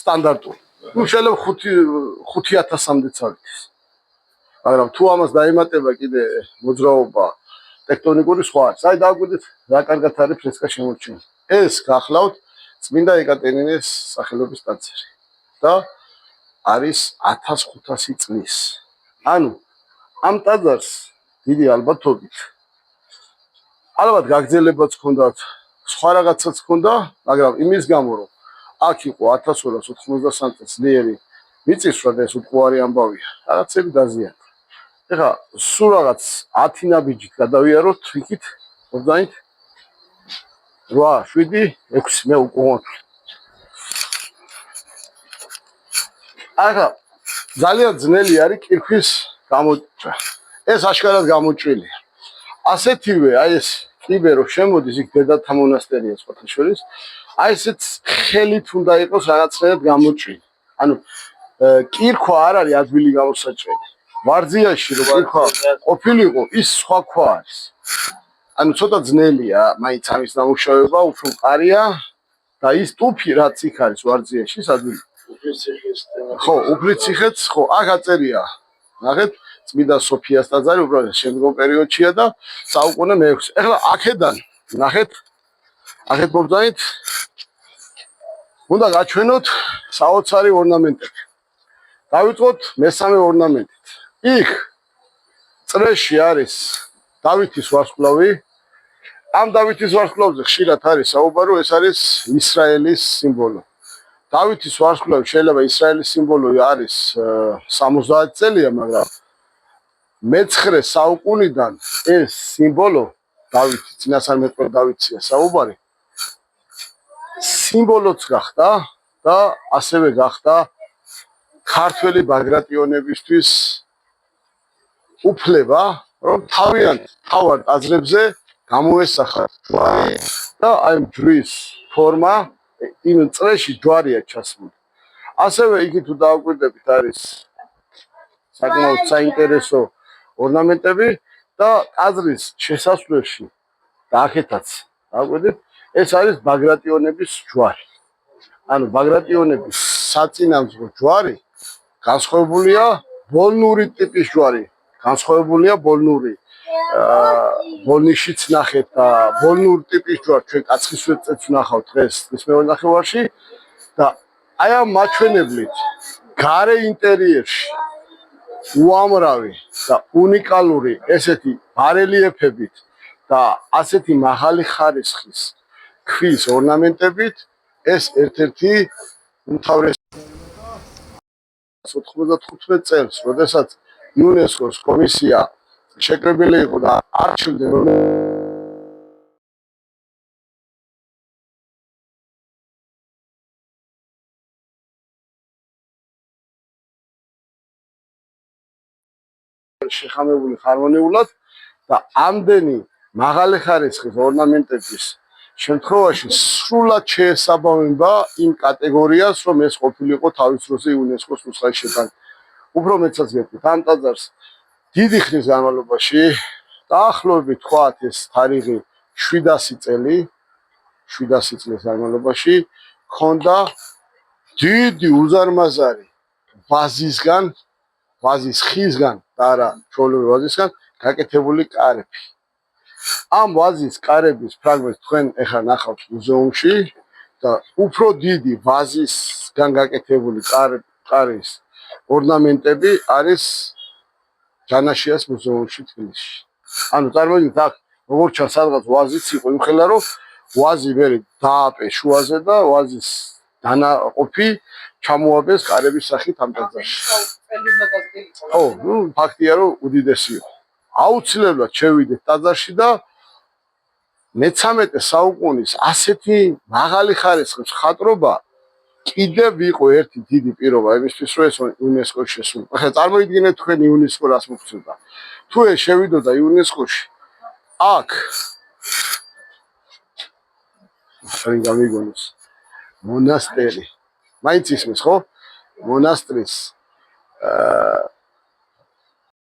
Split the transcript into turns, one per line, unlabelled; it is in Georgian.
სტანდარტული. ნუ შეიძლება 5000-მდე წავიდეს. მაგრამ თუ ამას დაემატება კიდე მოძრაობა ტექტონიკური სხვა არის. აი დაგვიდეთ რა კარგად არის ფრესკა შემორჩენილი. ეს გახლავთ წმინდა ეკატერინეს სახელობის ტაძარი და არის 1500 წლის. ანუ ამ ტაძარს დიდი ალბათობით ალბათ გაგრძელებაც ჰქონდათ, სხვა რაღაცაც ჰქონდა, მაგრამ იმის გამო რომ აქ იყო 1293 წელს ძლიერი მიწისძვრა და ეს უტყუარი ამბავია, რაღაცები დაზიანდა. ეხლა სულ რაღაც 10 ნაბიჯით გადავიაროთ იქით, მოგდანით 8, 7, 6 მე უკვე. ახლა ძალიან ძნელი არის კირქვის გამოჭრა. ეს აშკარად გამოჭრილია. ასეთივე აი ეს კიბე რო შემოდის იქ დედათა მონასტერია სხვათაშორის, აი ესეც ხელით უნდა იყოს რაღაცნაირად გამოჭრილი. ანუ კირქვა არ არის ადვილი გამოსაჭრელი. ვარძიაში რო კირქვა ყოფილიყო, ის სხვა ქვა არის. ანუ ცოტა ძნელია, მაინც ამის დამუშავება, უფრო მყარია და ის ტუფი რაც იქ არის ვარძიაში, ადვილი. ხო, უფლიციხეც, ხო, აქ აწერია. ნახეთ, წმინდა სოფიას ტაძარი უბრალოდ შემდგომ პერიოდშია და საუკუნე მე-6. ეხლა აქედან, ნახეთ, აქეთ მოგძანით. უნდა გაჩვენოთ საოცარი ორნამენტები. დავიწყოთ მესამე ორნამენტით. იქ წრეში არის დავითის ვარსკვლავი. ამ დავითის ვარსკვლავზე ხშირად არის საუბარო, ეს არის ისრაელის სიმბოლო. დავითის ვარსკვლავი შეიძლება ისრაელის სიმბოლო არის 70 წელია, მაგრამ მე-9 საუკუნიდან ეს სიმბოლო დავითის წინასწარმეტყველ დავითია საუბარი. სიმბოლოც გახდა და ასევე გახდა ქართველი ბაგრატიონებისთვის უფლება, რომ თავიანთ თავად აზრებზე გამოესახათ ჯვარი და აი ჯვრის ფორმა იმ წრეში ჯვარია ჩასმული. ასევე იგი თუ დავაკვირდებით არის საკმაოდ საინტერესო ორნამენტები და ტაძრის შესასვლელში და აქეთაც დავაკვირდით ეს არის ბაგრატიონების ჯვარი. ანუ ბაგრატიონების საწინამძღო ჯვარი განსხვავებულია ბოლნური ტიპის ჯვარი. განსხვავებულია ბოლნური ბოლნიშიც ნახეთ და ბოლნურ ტიპის ჯვარ ჩვენ კაცხის ვერწეთს ვნახავთ დღეს ის მეორე ნახევარში და აი ამ მაჩვენებლით გარე ინტერიერში უამრავი და უნიკალური ესეთი ბარელიეფებით და ასეთი მაღალი ხარისხის ქვის ორნამენტებით ეს ერთ-ერთი უმთავრესი 95 წელს, როდესაც იუნესკოს კომისია შეკრებილი იყო და არჩევდა შეხამებული ჰარმონიულად და ამდენი მაღალი ხარისხის ორნამენტების შემთხვევაში სრულად შეესაბამება იმ კატეგორიას, რომ ეს ყოფილიყო თავის დროზე იუნესკოს ნუსხაში შეტანილი. უფრო მეცაც გეტყვით, ამ ტაძარს დიდი ხნის განმავლობაში დაახლოებით თქვათ ეს თარიღი 700 წელი, 700 წლის განმავლობაში ჰქონდა დიდი უზარმაზარი ვაზისგან, ვაზის ხისგან და არა ჩვეულებრივი ვაზისგან გაკეთებული კარები. ამ ვაზის კარების ფრაგმენტს თქვენ ახლა ნახავთ მუზეუმში და უფრო დიდი ვაზისგან გაკეთებული კარის ორნამენტები არის ჯანაშიას მუზეუმში თბილისში. ანუ წარმოიდგინეთ აქ როგორც ჩანს სადღაც ვაზიც იყო იმხელა რომ ვაზი მერე დააპეს შუაზე და ვაზის დანაყოფი ჩამოაბეს კარების სახით ამ ტაძარში. ო, ნუ ფაქტია რომ უდიდესი იყო. აუცილებლად შევიდეთ ტაძარში და მე-13 საუკუნის ასეთი მაღალი ხარისხის ხატრობა კიდევ იყო ერთი დიდი პირობა იმისთვის, რომ ეს იუნესკოში შესულიყო. ახლა წარმოიდგინეთ თქვენ იუნესკო რას მოგწევდა. თუ ეს შევიდოდა იუნესკოში, აქ შენ გამიგონოს მონასტერი. მაინც ისმის, ხო? მონასტრის